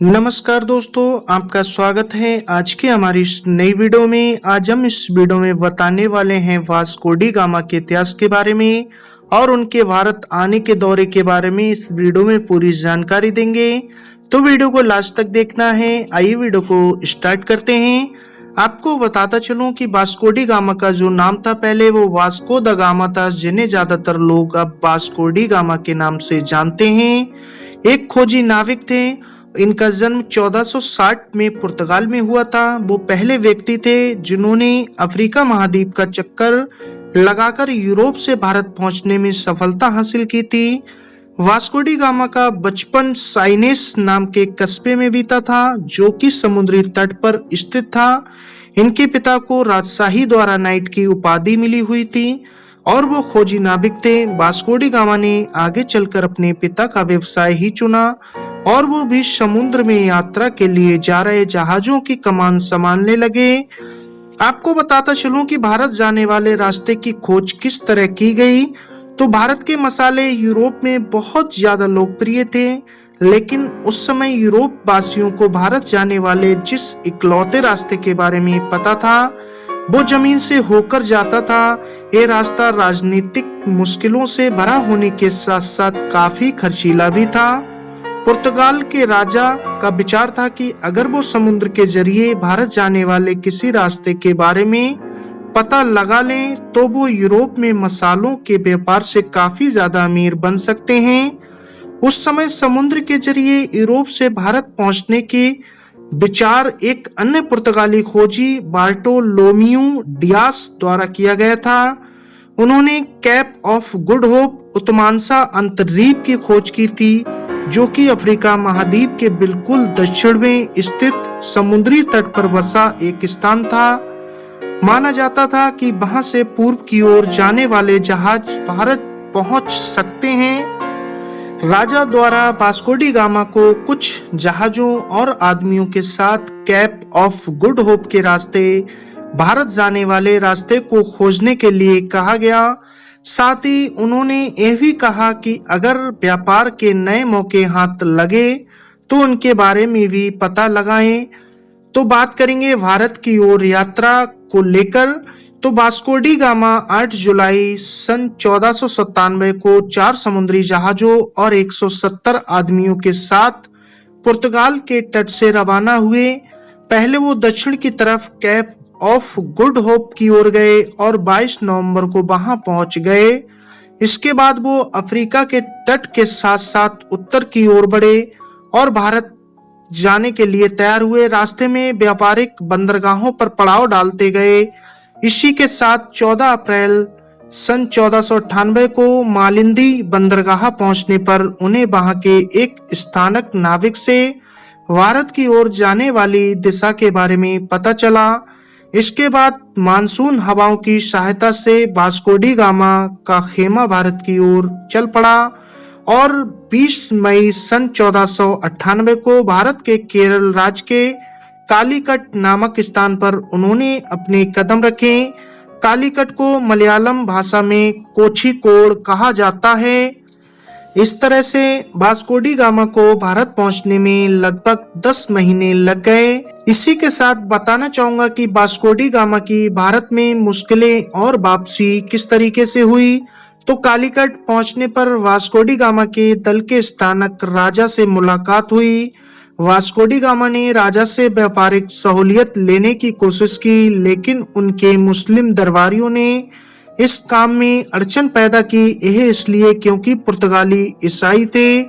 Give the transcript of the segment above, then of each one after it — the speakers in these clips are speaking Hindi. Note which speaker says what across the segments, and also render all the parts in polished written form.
Speaker 1: नमस्कार दोस्तों, आपका स्वागत है आज की हमारी इस नई वीडियो में। आज हम इस वीडियो में बताने वाले हैं वास्को डी गामा के इतिहास के बारे में और उनके भारत आने के दौरे के बारे में इस वीडियो में पूरी जानकारी देंगे। तो वीडियो को लास्ट तक देखना है। आइए वीडियो को स्टार्ट करते हैं। आपको बताता चलूं कि वास्को डी गामा का जो नाम था पहले वो वास्को द गामा था, जिन्हें ज्यादातर लोग अब वास्को डी गामा के नाम से जानते हैं। एक खोजी नाविक थे। इनका जन्म 1460 में पुर्तगाल में हुआ था। वो पहले व्यक्ति थे जिन्होंने अफ्रीका महाद्वीप का चक्कर लगाकर यूरोप से भारत पहुंचने में सफलता हासिल की थी। वास्को डी गामा का बचपन साइनेस नाम के कस्बे में बीता था, जो कि समुद्री तट पर स्थित था। इनके पिता को राजशाही द्वारा नाइट की उपाधि मिली हुई थी और वो खोजी नाविक थे। वास्को डी गामा ने आगे चलकर अपने पिता का व्यवसाय ही चुना और वो भी समुद्र में यात्रा के लिए जा रहे जहाजों की कमान संभालने लगे। आपको बताता चलूं कि भारत जाने वाले रास्ते की खोज किस तरह की गई। तो भारत के मसाले यूरोप में बहुत ज्यादा लोकप्रिय थे, लेकिन उस समय यूरोप वासियों को भारत जाने वाले जिस इकलौते रास्ते के बारे में पता था वो जमीन से होकर जाता था। ये रास्ता राजनीतिक मुश्किलों से भरा होने के साथ साथ काफी खर्चीला भी था। पुर्तगाल के राजा का विचार था कि अगर वो समुद्र के जरिए भारत जाने वाले किसी रास्ते के बारे में पता लगा लें तो वो यूरोप में मसालों के व्यापार से काफी ज्यादा अमीर बन सकते हैं। उस समय समुद्र के जरिए यूरोप से भारत पहुंचने के विचार एक अन्य पुर्तगाली खोजी बार्टोलोम्यू डियास द्वारा किया गया था। उन्होंने कैप ऑफ गुड होप उत्तमांसा अंतर्द्वीप की खोज की थी, जो कि अफ्रीका महाद्वीप के बिल्कुल दक्षिण में स्थित समुद्री तट पर बसा एक स्थान था। माना जाता था कि वहां से पूर्व की ओर जाने वाले जहाज भारत पहुंच सकते हैं। राजा द्वारा वास्को डी गामा को कुछ जहाजों और आदमियों के साथ कैप ऑफ गुड होप के रास्ते भारत जाने वाले रास्ते को खोजने के लिए कहा गया। साथ ही उन्होंने यह भी कहा कि अगर व्यापार के नए मौके हाथ लगे तो उनके बारे में भी पता लगाएं। तो बात करेंगे भारत की ओर यात्रा को लेकर। तो वास्को डी गामा 8 जुलाई सन 1497 को 4 समुद्री जहाजों और 170 आदमियों के साथ पुर्तगाल के तट से रवाना हुए। पहले वो दक्षिण की तरफ कैप ऑफ गुड होप की ओर गए और 22 नवंबर को वहां पहुंच गए। इसके बाद वो अफ्रीका के तट के साथ साथ उत्तर की ओर बढ़े और भारत जाने के लिए तैयार हुए। रास्ते में व्यापारिक बंदरगाहों पर पड़ाव डालते गए। इसी के साथ 14 अप्रैल सन 1498 को मालिंदी बंदरगाह पहुंचने पर उन्हें वहां के एक स्थानक नाविक से भारत की ओर जाने वाली दिशा के बारे में पता चला। इसके बाद मानसून हवाओं की सहायता से वास्को डी गामा का खेमा भारत की ओर चल पड़ा और 20 मई सन 1498 को भारत के केरल राज्य के कालीकट नामक स्थान पर उन्होंने अपने कदम रखे। कालीकट को मलयालम भाषा में कोझिकोड कहा जाता है। इस तरह से वास्को डी गामा को भारत पहुंचने में लगभग 10 महीने लग गए। इसी के साथ बताना चाहूंगा कि वास्को डी गामा की भारत में मुश्किलें और वापसी किस तरीके से हुई। तो कालीकट पहुंचने पर वास्को डी गामा के दल के स्थानक राजा से मुलाकात हुई। वास्को डी गामा ने राजा से व्यापारिक सहूलियत लेने की कोशिश की, लेकिन उनके मुस्लिम दरबारियों ने इस काम में अड़चन पैदा की। यह इसलिए क्योंकि पुर्तगाली ईसाई थे।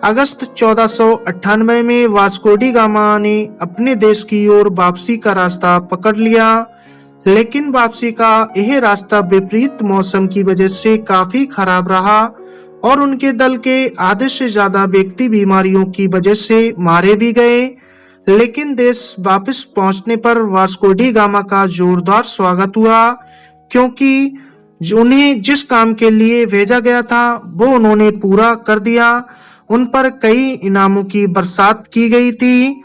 Speaker 1: अगस्त 1498 में वास्को डी गामा ने अपने देश की ओर वापसी का रास्ता पकड़ लिया, लेकिन वापसी का यह रास्ता विपरीत मौसम की वजह से काफी खराब रहा और उनके दल के आधे से ज्यादा व्यक्ति बीमारियों की वजह से मारे भी गए। लेकिन देश वापस पहुंचने पर वास्को डी गामा का जोरदार स्वागत हुआ, क्योंकि उन्हें जिस काम के लिए भेजा गया था वो उन्होंने पूरा कर दिया। उन पर कई इनामों की बरसात की गई थी।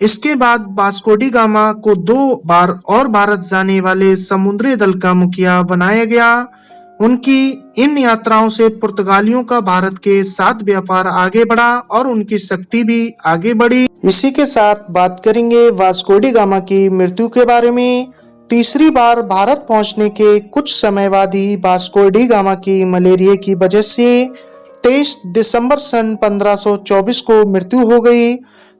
Speaker 1: इसके बाद वास्को डी गामा को 2 बार और भारत जाने वाले समुद्री दल का मुखिया बनाया गया उनकी इन यात्राओं से पुर्तगालियों का भारत के साथ व्यापार आगे बढ़ा और उनकी शक्ति भी आगे बढ़ी। इसी के साथ बात करेंगे वास्को डी गामा की मृत्यु के बारे में। तीसरी बार भारत पहुंचने के कुछ समय बाद ही वास्को डी गामा की मलेरिया की वजह से 23 दिसंबर सन 1524 को मृत्यु हो गई।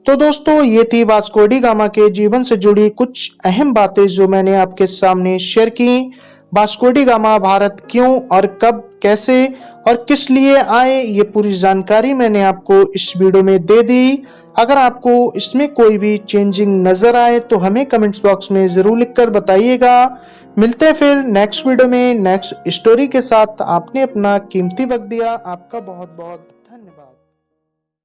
Speaker 1: तो दोस्तों, ये थी वास्को डी गामा के जीवन से जुड़ी कुछ अहम बातें जो मैंने आपके सामने शेयर की। वास्को डी गामा भारत क्यों और कब, कैसे और किस लिए आए, ये पूरी जानकारी मैंने आपको इस वीडियो में दे दी। अगर आपको इसमें कोई भी चेंजिंग नजर आए तो हमें कमेंट्स बॉक्स में जरूर लिखकर बताइएगा। मिलते हैं फिर नेक्स्ट वीडियो में नेक्स्ट स्टोरी के साथ। आपने अपना कीमती वक्त दिया, आपका बहुत बहुत